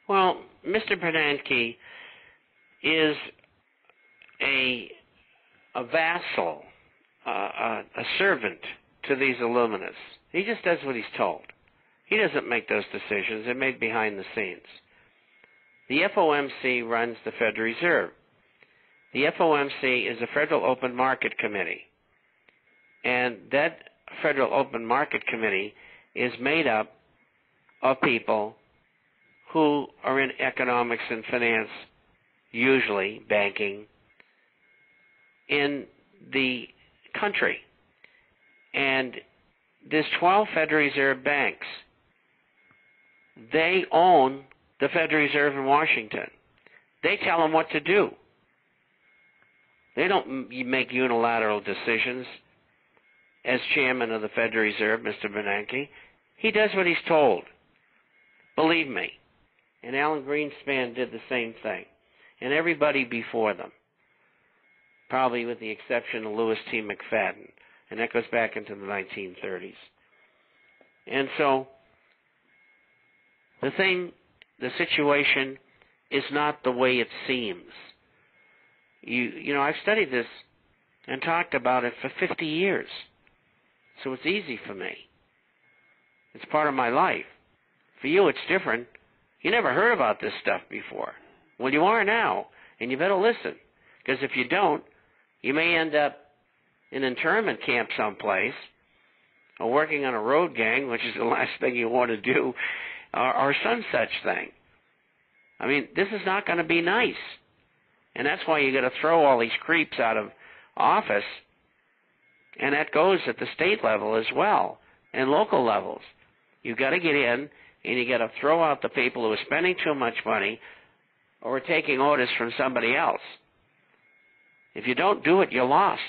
Well, Mr. Bernanke is a vassal, a servant to these Illuminists. He just does what he's told. He doesn't make those decisions. They're made behind the scenes. The FOMC runs the Federal Reserve. The FOMC is a Federal Open Market Committee. And that Federal Open Market Committee is made up of people who are in economics and finance, usually banking, in the country. And there's 12 Federal Reserve banks. They own the Federal Reserve in Washington. They tell them what to do. They don't make unilateral decisions. As chairman of the Federal Reserve, Mr. Bernanke, he does what he's told. Believe me. And Alan Greenspan did the same thing. And everybody before them. Probably with the exception of Louis T. McFadden. And that goes back into the 1930s. And so, the situation is not the way it seems. You know, I've studied this and talked about it for 50 years. So it's easy for me. It's part of my life. For you, it's different. You never heard about this stuff before. Well, you are now, and you better listen. Because if you don't, you may end up in internment camp someplace, or working on a road gang, which is the last thing you want to do, or some such thing. I mean, this is not going to be nice. And that's why you got to throw all these creeps out of office. And that goes at the state level as well, and local levels. You've got to get in, and you got to throw out the people who are spending too much money or are taking orders from somebody else. If you don't do it, you're lost.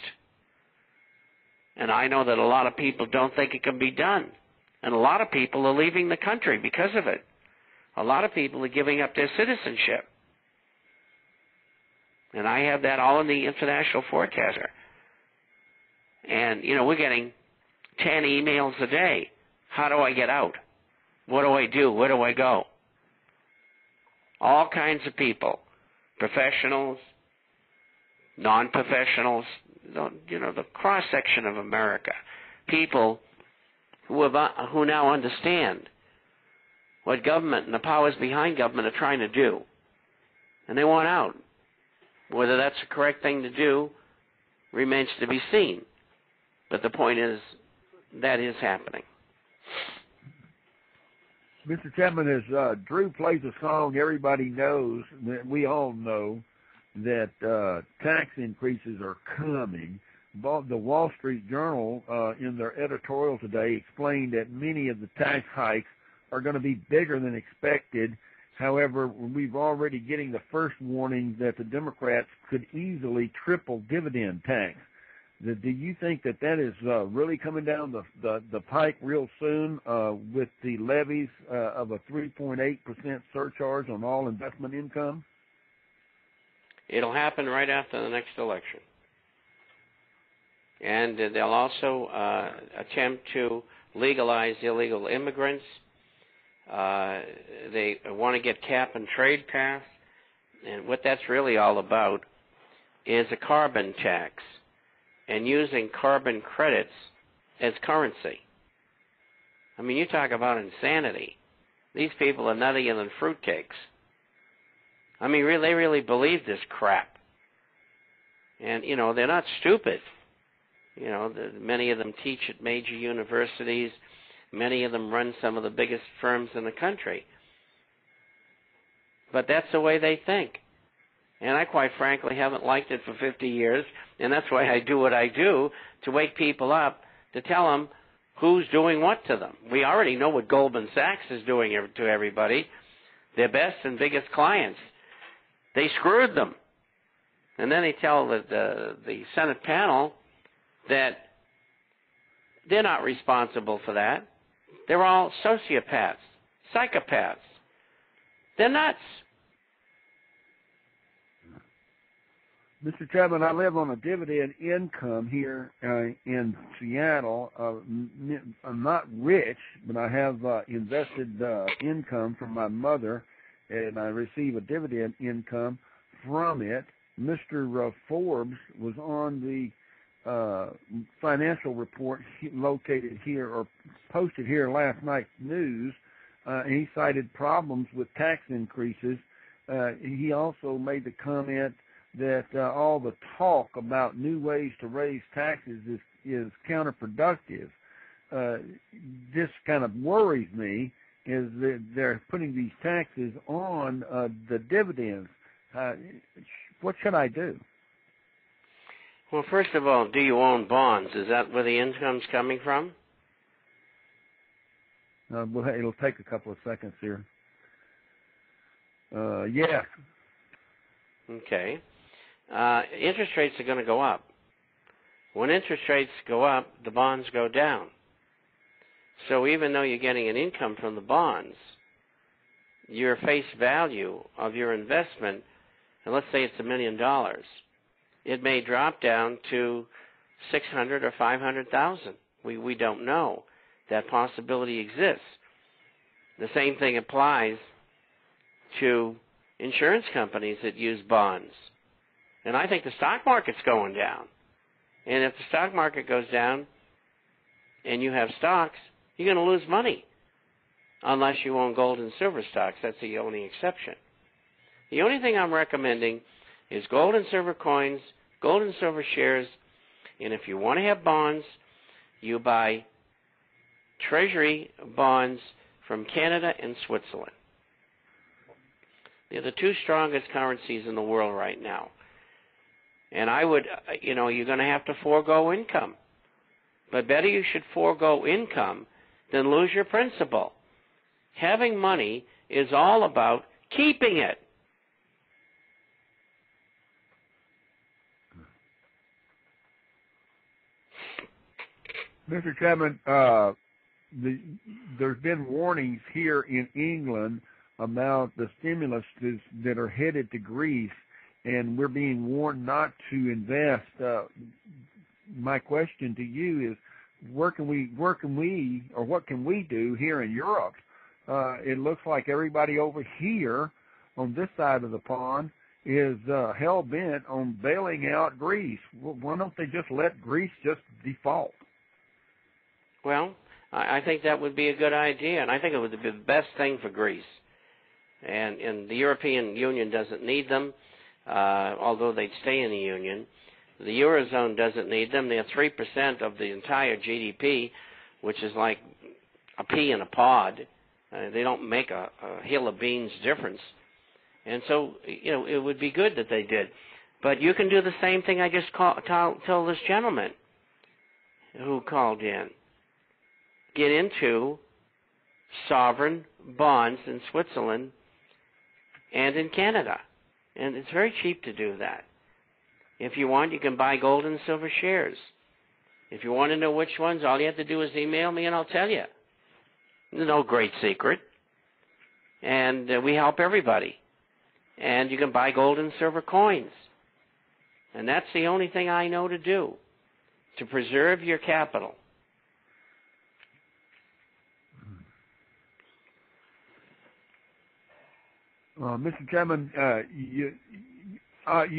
And I know that a lot of people don't think it can be done. And a lot of people are leaving the country because of it. A lot of people are giving up their citizenship. And I have that all in the International Forecaster. And, you know, we're getting 10 emails a day. How do I get out? What do I do? Where do I go? All kinds of people. Professionals, non-professionals, you know, the cross-section of America. People who now understand what government and the powers behind government are trying to do. And they want out. Whether that's the correct thing to do remains to be seen. But the point is, that is happening. Mr. Chapman, as Drew plays a song, everybody knows, that we all know, that tax increases are coming. The Wall Street Journal, in their editorial today, explained that many of the tax hikes are going to be bigger than expected. However, we've already getting the first warning that the Democrats could easily triple dividend tax. Do you think that is really coming down the pike real soon with the levies of a 3.8% surcharge on all investment income? It'll happen right after the next election. And they'll also attempt to legalize illegal immigrants. They want to get cap and trade passed. And what that's really all about is a carbon tax and using carbon credits as currency. I mean, you talk about insanity. These people are nuttier than fruitcakes. I mean, they really believe this crap. And, you know, they're not stupid. You know, many of them teach at major universities. Many of them run some of the biggest firms in the country. But that's the way they think. And I, quite frankly, haven't liked it for 50 years, and that's why I do what I do, to wake people up, to tell them who's doing what to them. We already know what Goldman Sachs is doing to everybody. Their best and biggest clients. They screwed them. And then they tell the Senate panel that they're not responsible for that. They're all sociopaths, psychopaths. They're nuts. Mr. Chapman, I live on a dividend income here in Seattle. I'm not rich, but I have invested income from my mother, and I receive a dividend income from it. Mr. Forbes was on the financial report located here or posted here last night's news, and he cited problems with tax increases. He also made the comment that all the talk about new ways to raise taxes is counterproductive. This kind of worries me, is that they're putting these taxes on the dividends. What should I do? Well, first of all, do you own bonds? Is that where the income's coming from? Well, it'll take a couple of seconds here. Yes. Okay. Interest rates are going to go up. When interest rates go up, the bonds go down. So even though you're getting an income from the bonds, your face value of your investment, and let's say it's $1 million, it may drop down to $600,000 or $500,000. We don't know. That possibility exists. The same thing applies to insurance companies that use bonds. And I think the stock market's going down. And if the stock market goes down and you have stocks, you're going to lose money unless you own gold and silver stocks. That's the only exception. The only thing I'm recommending is gold and silver coins, gold and silver shares, and if you want to have bonds, you buy Treasury bonds from Canada and Switzerland. They're the two strongest currencies in the world right now. And I would, you're going to have to forego income. But better you should forego income than lose your principal. Having money is all about keeping it. Mr. Chapman, there's been warnings here in England about the stimulus that are headed to Greece, and we're being warned not to invest. My question to you is, what can we do here in Europe? It looks like everybody over here on this side of the pond is hell-bent on bailing out Greece. Why don't they just let Greece just default? Well, I think that would be a good idea, and I think it would be the best thing for Greece. And the European Union doesn't need them, although they'd stay in the Union. The Eurozone doesn't need them. They're 3% of the entire GDP, which is like a pea in a pod. They don't make a hill of beans difference. And so, it would be good that they did. But you can do the same thing I just told this gentleman who called in. Get into sovereign bonds in Switzerland and in Canada. And it's very cheap to do that. If you want, you can buy gold and silver shares. If you want to know which ones, all you have to do is email me and I'll tell you. There's no great secret. And we help everybody. And you can buy gold and silver coins. And that's the only thing I know to do, to preserve your capital. Mr. Chairman, you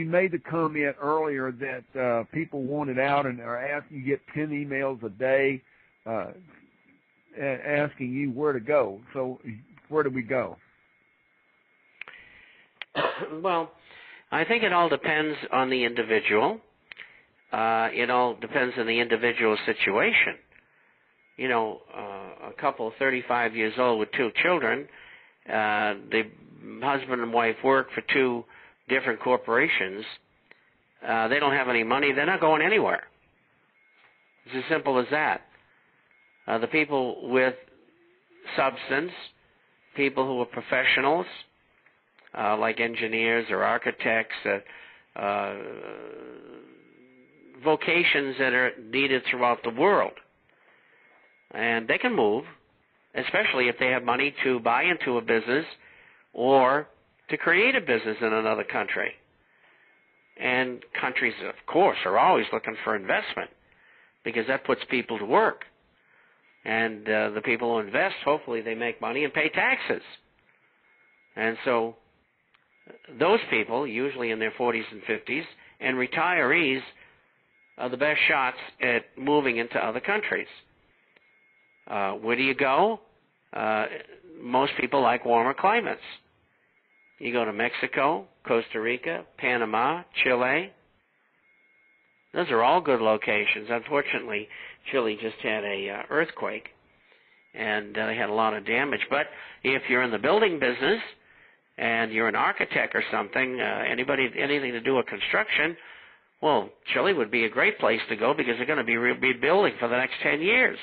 made the comment earlier that people wanted out and are asking, you get 10 emails a day asking you where to go. So where do we go? Well, I think it all depends on the individual. It all depends on the individual situation. A couple 35 years old with 2 children, the husband and wife work for 2 different corporations. They don't have any money. They're not going anywhere. It's as simple as that. The people with substance, people who are professionals, like engineers or architects, vocations that are needed throughout the world. And they can move, especially if they have money to buy into a business or to create a business in another country. And countries, of course, are always looking for investment because that puts people to work. And the people who invest, hopefully they make money and pay taxes. And so those people, usually in their 40s and 50s, and retirees are the best shots at moving into other countries. Where do you go? Most people like warmer climates. You go to Mexico, Costa Rica, Panama, Chile. Those are all good locations. Unfortunately, Chile just had a earthquake, and they had a lot of damage. But if you're in the building business and you're an architect or something, anything to do with construction, well, Chile would be a great place to go because they're going to be rebuilding for the next 10 years.